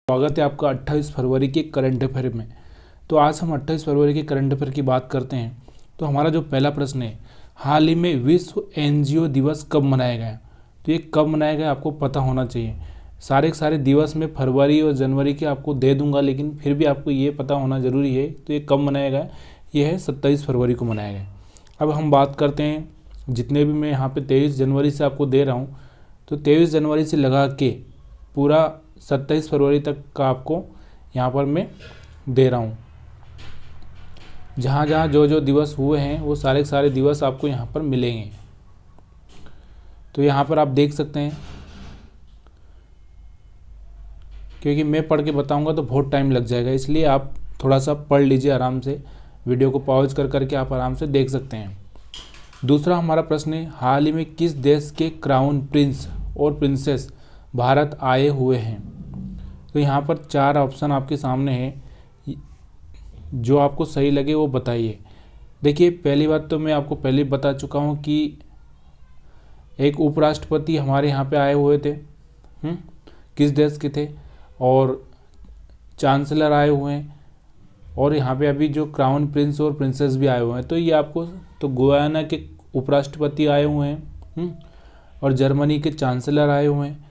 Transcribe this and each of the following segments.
स्वागत है आपका 28 फरवरी के करंट अफेयर में। तो आज हम 28 फरवरी के करंट अफेयर की बात करते हैं। तो हमारा जो पहला प्रश्न है, हाल ही में विश्व एनजीओ दिवस कब मनाया गया? तो ये कब मनाया गया आपको पता होना चाहिए। सारे दिवस में फरवरी और जनवरी के आपको दे दूंगा, लेकिन फिर भी आपको ये पता होना ज़रूरी है। तो ये कब मनाया गया? ये है 27 फरवरी को मनाया गया। अब हम बात करते हैं, जितने भी मैं यहाँ पे 23 जनवरी से आपको दे रहा हूँ, तो 23 जनवरी से लगा के पूरा 27 फरवरी तक का आपको यहाँ पर मैं दे रहा हूँ। जहाँ जहाँ जो जो दिवस हुए हैं वो सारे दिवस आपको यहाँ पर मिलेंगे। तो यहाँ पर आप देख सकते हैं, क्योंकि मैं पढ़ के बताऊँगा तो बहुत टाइम लग जाएगा, इसलिए आप थोड़ा सा पढ़ लीजिए आराम से। वीडियो को पॉज कर करके आप आराम से देख सकते हैं। दूसरा हमारा प्रश्न है, हाल ही में किस देश के क्राउन प्रिंस और प्रिंसेस भारत आए हुए हैं? तो यहाँ पर 4 ऑप्शन आपके सामने हैं, जो आपको सही लगे वो बताइए। देखिए, पहली बात तो मैं आपको पहले बता चुका हूँ कि एक उपराष्ट्रपति हमारे यहाँ पे आए हुए थे। किस देश के थे? और चांसलर आए हुए हैं, और यहाँ पे अभी जो क्राउन प्रिंस और प्रिंसेस भी आए हुए हैं। तो ये आपको, तो गुयाना के उपराष्ट्रपति आए हुए हैं और जर्मनी के चांसलर आए हुए हैं।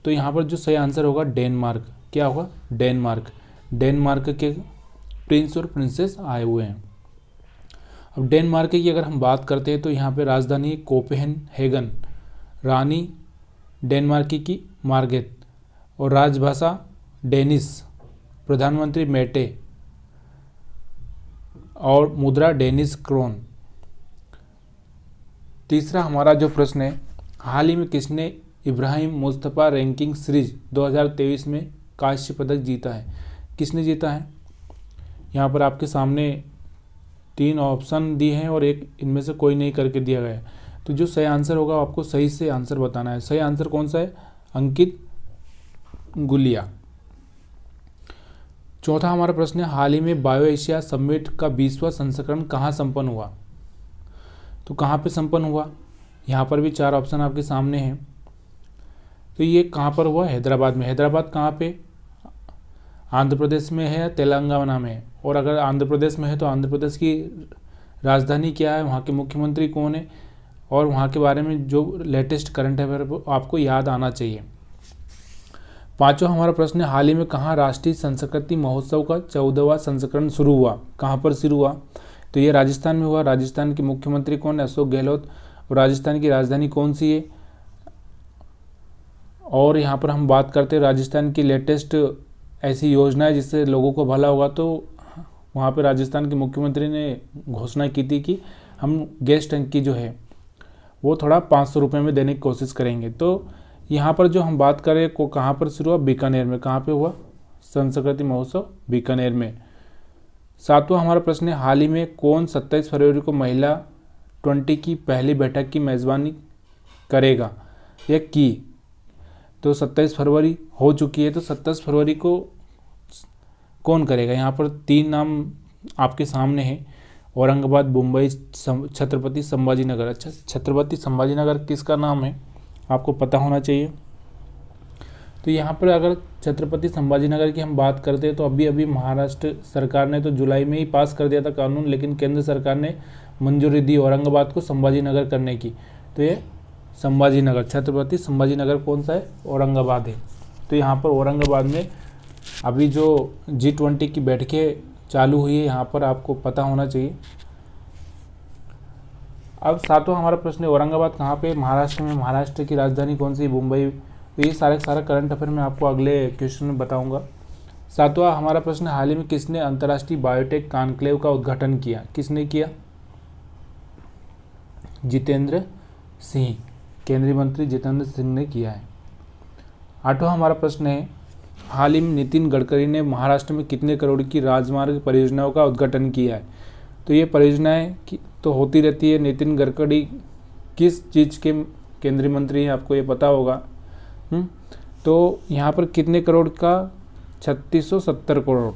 तो यहाँ पर जो सही आंसर होगा डेनमार्क। क्या होगा? डेनमार्क। डेनमार्क के प्रिंस और प्रिंसेस आए हुए हैं। अब डेनमार्क की अगर हम बात करते हैं तो यहाँ पे राजधानी कोपेनहेगन, रानी डेनमार्क की मार्गेट, और राजभाषा डेनिश, प्रधानमंत्री मेटे, और मुद्रा डेनिश क्रोन। तीसरा हमारा जो प्रश्न है, हाल ही में किसने इब्राहिम मुस्तफ़ा रैंकिंग सीरीज 2023 में कांस्य पदक जीता है? किसने जीता है? यहाँ पर आपके सामने 3 ऑप्शन दिए हैं और एक इनमें से कोई नहीं करके दिया गया है। तो जो सही आंसर होगा आपको सही से आंसर बताना है। सही आंसर कौन सा है? अंकित गुलिया। चौथा हमारा प्रश्न है, हाल ही में बायो एशिया समिट का 20वां संस्करण कहाँ संपन्न हुआ? तो कहाँ पे संपन्न हुआ? यहाँ पर भी 4 ऑप्शन आपके सामने हैं। तो ये कहाँ पर हुआ? हैदराबाद में। हैदराबाद कहाँ पे? आंध्र प्रदेश में है या तेलंगाना में है? और अगर आंध्र प्रदेश में है तो आंध्र प्रदेश की राजधानी क्या है, वहाँ के मुख्यमंत्री कौन है, और वहाँ के बारे में जो लेटेस्ट करंट अफेयर आपको याद आना चाहिए। पांचवा हमारा प्रश्न है, हाल ही में कहाँ राष्ट्रीय संस्कृति महोत्सव का 14वां संस्करण शुरू हुआ? कहाँ पर शुरू हुआ? तो ये राजस्थान में हुआ। राजस्थान के मुख्यमंत्री कौन है? अशोक गहलोत। और राजस्थान की राजधानी कौन सी है? और यहाँ पर हम बात करते हैं राजस्थान की लेटेस्ट ऐसी योजना है जिससे लोगों को भला होगा। तो वहाँ पे राजस्थान के मुख्यमंत्री ने घोषणा की थी कि हम गैस टंकी जो है वो थोड़ा 500 रुपये में देने की कोशिश करेंगे। तो यहाँ पर जो हम बात करें को कहाँ पर शुरू हुआ? बीकानेर में। कहाँ पे हुआ संस्कृति महोत्सव? बीकानेर में। सातवां हमारा प्रश्न है, हाल ही में कौन 27 फरवरी को महिला 20 की पहली बैठक की मेज़बानी करेगा या की? तो 27 फरवरी हो चुकी है, तो 27 फरवरी को कौन करेगा? यहाँ पर 3 नाम आपके सामने हैं, औरंगाबाद, मुंबई, छत्रपति संभाजीनगर। अच्छा, छत्रपति संभाजीनगर किसका नाम है आपको पता होना चाहिए। तो यहाँ पर अगर छत्रपति संभाजीनगर की हम बात करते हैं तो अभी महाराष्ट्र सरकार ने तो जुलाई में ही पास कर दिया था कानून, लेकिन केंद्र सरकार ने मंजूरी दी औरंगाबाद को संभाजीनगर करने की। तो ये संभाजीनगर, छत्रपति संभाजीनगर कौन सा है? औरंगाबाद है। तो यहाँ पर औरंगाबाद में अभी जो G20 की बैठकें चालू हुई है, यहाँ पर आपको पता होना चाहिए। अब सातवां हमारा प्रश्न है, औरंगाबाद कहाँ पे? महाराष्ट्र में। महाराष्ट्र की राजधानी कौन सी? मुंबई। तो ये सारा करंट अफेयर मैं आपको अगले क्वेश्चन में बताऊंगा। सातवां हमारा प्रश्न, हाल ही में किसने अंतर्राष्ट्रीय बायोटेक कॉन्क्लेव का उद्घाटन किया? किसने किया? जितेंद्र सिंह, केंद्रीय मंत्री जितेंद्र सिंह ने किया है। आठवां हमारा प्रश्न है, हाल ही में नितिन गडकरी ने महाराष्ट्र में कितने करोड़ की राजमार्ग परियोजनाओं का उद्घाटन किया है? तो ये परियोजनाएं तो होती रहती है। नितिन गडकरी किस चीज़ के केंद्रीय मंत्री हैं आपको ये पता होगा। तो यहाँ पर कितने करोड़ का? 3670 करोड़।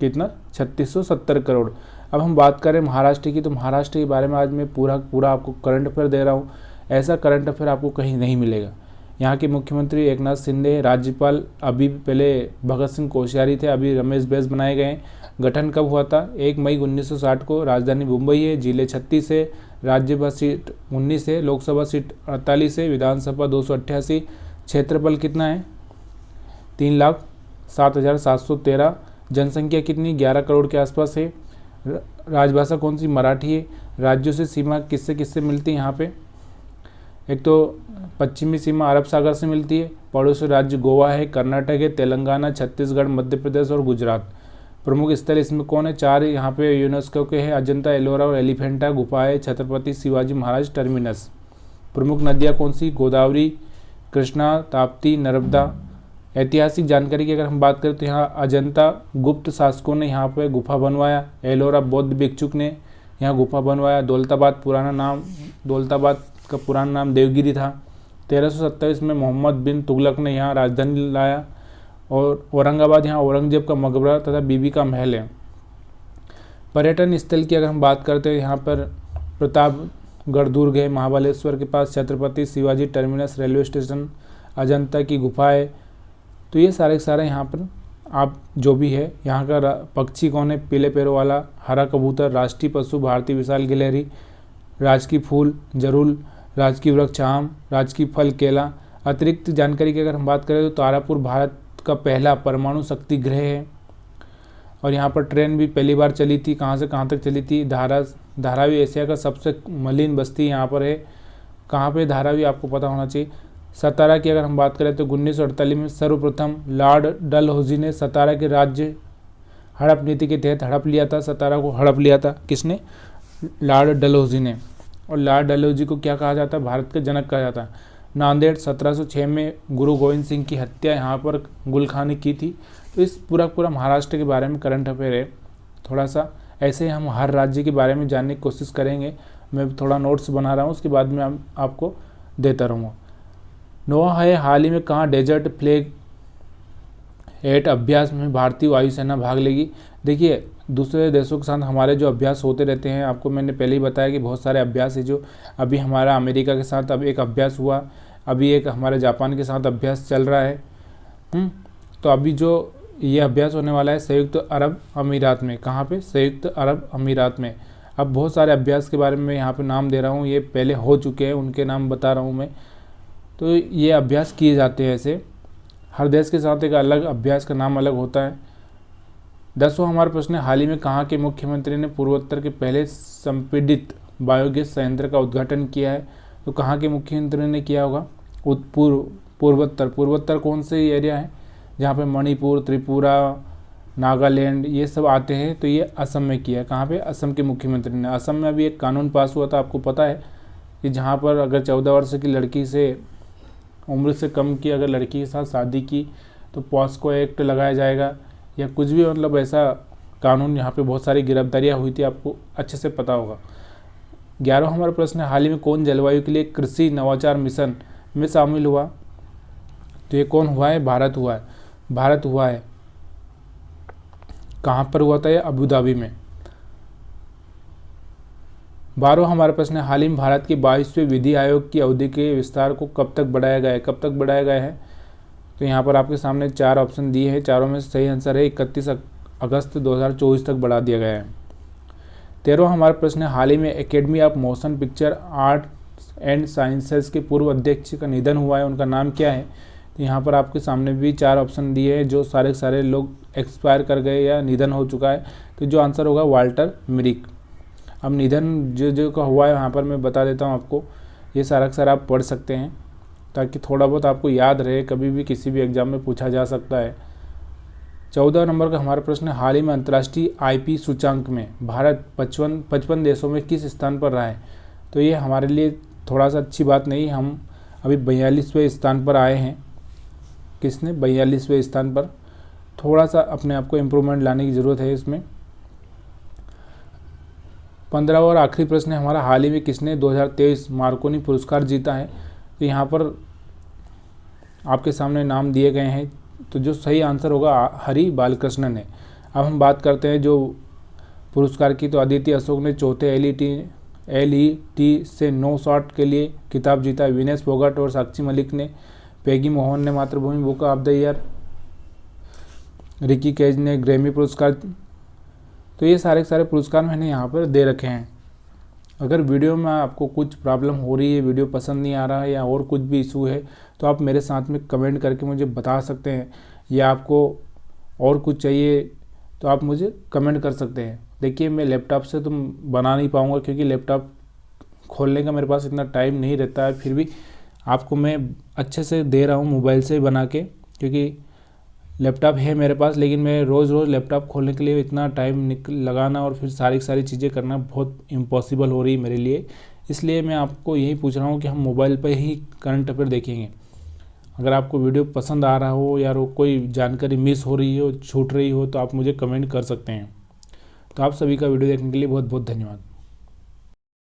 कितना? 3670 करोड़। अब हम बात करें महाराष्ट्र की, तो महाराष्ट्र के बारे में आज मैं पूरा आपको करंट अफेयर दे रहा हूँ। ऐसा करंट अफेयर आपको कहीं नहीं मिलेगा। यहाँ के मुख्यमंत्री एकनाथ शिंदे, राज्यपाल अभी पहले भगत सिंह कोश्यारी थे, अभी रमेश बैस बनाए गए हैं। गठन कब हुआ था? 1 मई 1960 को। राजधानी मुंबई है। जिले 36 है। राज्यसभा सीट 19 है। लोकसभा सीट 48 है। विधानसभा 288। क्षेत्रफल कितना है? 3,07,713। जनसंख्या कितनी? 11 करोड़ के आसपास है। राजभाषा कौन सी? मराठी है। राज्यों से सीमा किससे किससे मिलती है यहाँ पे? एक तो पश्चिमी सीमा अरब सागर से मिलती है। पड़ोसी राज्य गोवा है, कर्नाटक है, तेलंगाना, छत्तीसगढ़, मध्य प्रदेश और गुजरात। प्रमुख स्थल इसमें कौन है? 4 यहाँ पे यूनेस्को के हैं, अजंता, एलोरा और एलिफेंटा गुफाएं, छत्रपति शिवाजी महाराज टर्मिनस। प्रमुख नदियाँ कौन सी? गोदावरी, कृष्णा, ताप्ती, नर्मदा। ऐतिहासिक जानकारी की अगर हम बात करें तो यहाँ अजंता गुप्त शासकों ने यहाँ पे गुफा बनवाया। एलोरा बौद्ध भिक्षुक ने यहाँ गुफा बनवाया। दौलताबाद का पुराना नाम देवगिरी था। 1327 में मोहम्मद बिन तुगलक ने यहाँ राजधानी लाया। और औरंगाबाद, यहाँ औरंगजेब का मकबरा तथा बीबी का महल है। पर्यटन स्थल की अगर हम बात करते हैं, यहाँ पर प्रतापगढ़ दुर्ग है, महाबलेश्वर के पास Chhatrapati Shivaji terminus railway station, Ajanta की गुफाएं। तो ये सारे के सारे यहाँ पर आप जो भी है, यहाँ का पक्षी कौन है? पीले पैरों वाला हरा कबूतर। राष्ट्रीय पशु भारतीय विशाल गिलहरी। राजकीय फूल जरूल। राजकीय वृक्ष आम। राजकीय फल केला। अतिरिक्त जानकारी की अगर हम बात करें तो तारापुर भारत का पहला परमाणु शक्ति गृह है। और यहाँ पर ट्रेन भी पहली बार चली थी। कहाँ से कहाँ तक चली थी? धारावी एशिया का सबसे मलिन बस्ती यहाँ पर है। कहाँ पे धारावी? आपको पता होना चाहिए। सतारा की अगर हम बात करें तो 1948 में सर्वप्रथम लॉर्ड डलहौजी ने सतारा के राज्य हड़प नीति के तहत हड़प लिया था। सतारा को हड़प लिया था किसने? लॉर्ड डलहौजी ने। और लॉर्ड डलहौजी को क्या कहा जाता है? भारत के जनक कहा जाता है। नांदेड़ 1706 में गुरु गोविंद सिंह की हत्या यहाँ पर गुलखानी की थी। तो इस पूरा महाराष्ट्र के बारे में करंट अफेयर है। थोड़ा सा ऐसे ही हम हर राज्य के बारे में जानने की कोशिश करेंगे। मैं थोड़ा नोट्स बना रहा हूँ, उसके बाद में आपको देता रहूँगा। नोआह है हाल ही में कहाँ डेजर्ट फ्लैग 8 अभ्यास में भारतीय वायुसेना भाग लेगी? देखिए, दूसरे देशों के साथ हमारे जो अभ्यास होते रहते हैं, आपको मैंने पहले ही बताया कि बहुत सारे अभ्यास है। जो अभी हमारा अमेरिका के साथ अब एक अभ्यास हुआ, अभी एक हमारे जापान के साथ अभ्यास चल रहा है। तो अभी जो ये अभ्यास होने वाला है संयुक्त अरब अमीरात में। कहाँ पे? संयुक्त अरब अमीरात में। अब बहुत सारे अभ्यास के बारे में यहाँ पे नाम दे रहा हूँ, ये पहले हो चुके हैं, उनके नाम बता रहा हूँ मैं। तो ये अभ्यास किए जाते हैं ऐसे, हर देश के साथ एक अलग अभ्यास का नाम अलग होता है। 10वां हमारा प्रश्न है, हाल ही में कहाँ के मुख्यमंत्री ने पूर्वोत्तर के पहले संपीड़ित बायोगैस संयंत्र का उद्घाटन किया है? तो कहाँ के मुख्यमंत्री ने किया होगा? पूर्वोत्तर कौन से एरिया है जहाँ पे मणिपुर, त्रिपुरा, नागालैंड ये सब आते हैं? तो ये असम में किया है। कहाँ पे? असम के मुख्यमंत्री ने। असम में अभी एक कानून पास हुआ था, आपको पता है कि जहाँ पर अगर 14 वर्ष की लड़की से उम्र से कम की अगर लड़की के साथ शादी की तो पॉस्को एक्ट लगाया जाएगा या कुछ भी, मतलब ऐसा कानून। यहाँ पे बहुत सारी गिरफ्तारियाँ हुई थी, आपको अच्छे से पता होगा। 11वां हमारा प्रश्न है, हाल ही में कौन जलवायु के लिए कृषि नवाचार मिशन में शामिल हुआ? तो ये कौन हुआ है? भारत हुआ है। भारत हुआ है। कहाँ पर हुआ था? ये अबू धाबी में। 12वां हमारा प्रश्न है, हाल ही में भारत के 22वें विधि आयोग की अवधि के विस्तार को कब तक बढ़ाया गया है? कब तक बढ़ाया गया है? तो यहाँ पर आपके सामने 4 ऑप्शन दिए हैं, चारों में सही आंसर है 31 अगस्त 2024 तक बढ़ा दिया गया है। 13वां हमारा प्रश्न है, हाल ही में academy of motion picture arts and sciences के पूर्व अध्यक्ष का निधन हुआ है, उनका नाम क्या है? तो यहाँ पर आपके सामने भी 4 ऑप्शन दिए हैं, जो सारे लोग एक्सपायर कर गए या निधन हो चुका है। तो जो आंसर होगा वाल्टर मिरिक। अब निधन जो का हुआ है यहाँ पर मैं बता देता हूँ आपको, ये सारा अक्सर आप पढ़ सकते हैं ताकि थोड़ा बहुत आपको याद रहे, कभी भी किसी भी एग्जाम में पूछा जा सकता है। 14 नंबर का हमारा प्रश्न है, हाल ही में अंतर्राष्ट्रीय आईपी सूचांक में भारत 55 देशों में किस स्थान पर रहा है? तो ये हमारे लिए थोड़ा सा अच्छी बात नहीं, हम अभी 42वें स्थान पर आए हैं। किसने? 42वें स्थान पर। थोड़ा सा अपने आप को इम्प्रूवमेंट लाने की ज़रूरत है इसमें। 15वां और आखिरी प्रश्न है हमारा, हाल ही में किसने 2023 मार्कोनी पुरस्कार जीता है? तो यहाँ पर आपके सामने नाम दिए गए हैं, तो जो सही आंसर होगा हरि बालकृष्णन है। अब हम बात करते हैं जो पुरस्कार की, तो अदिति अशोक ने चौथे एलईटी से 9 शॉट के लिए खिताब जीता। विनेश फोगाट और साक्षी मलिक ने पैगी मोहन ने Matrubhumi book of the year, Ricky Kej ने ग्रैमी पुरस्कार। तो ये सारे के सारे पुरस्कार मैंने यहाँ पर दे रखे हैं। अगर वीडियो में आपको कुछ प्रॉब्लम हो रही है, वीडियो पसंद नहीं आ रहा है या और कुछ भी इशू है, तो आप मेरे साथ में कमेंट करके मुझे बता सकते हैं, या आपको और कुछ चाहिए तो आप मुझे कमेंट कर सकते हैं। देखिए, मैं लैपटॉप से तो बना नहीं पाऊँगा क्योंकि लैपटॉप खोलने का मेरे पास इतना टाइम नहीं रहता है, फिर भी आपको मैं अच्छे से दे रहा हूँ मोबाइल से बना के, क्योंकि लैपटॉप है मेरे पास, लेकिन मैं रोज़ लैपटॉप खोलने के लिए इतना टाइम लगाना और फिर सारी चीज़ें करना बहुत इम्पॉसिबल हो रही है मेरे लिए। इसलिए मैं आपको यही पूछ रहा हूँ कि हम मोबाइल पर ही करंट अफेयर देखेंगे। अगर आपको वीडियो पसंद आ रहा हो या कोई जानकारी मिस हो रही हो, छूट रही हो, तो आप मुझे कमेंट कर सकते हैं। तो आप सभी का वीडियो देखने के लिए बहुत बहुत धन्यवाद।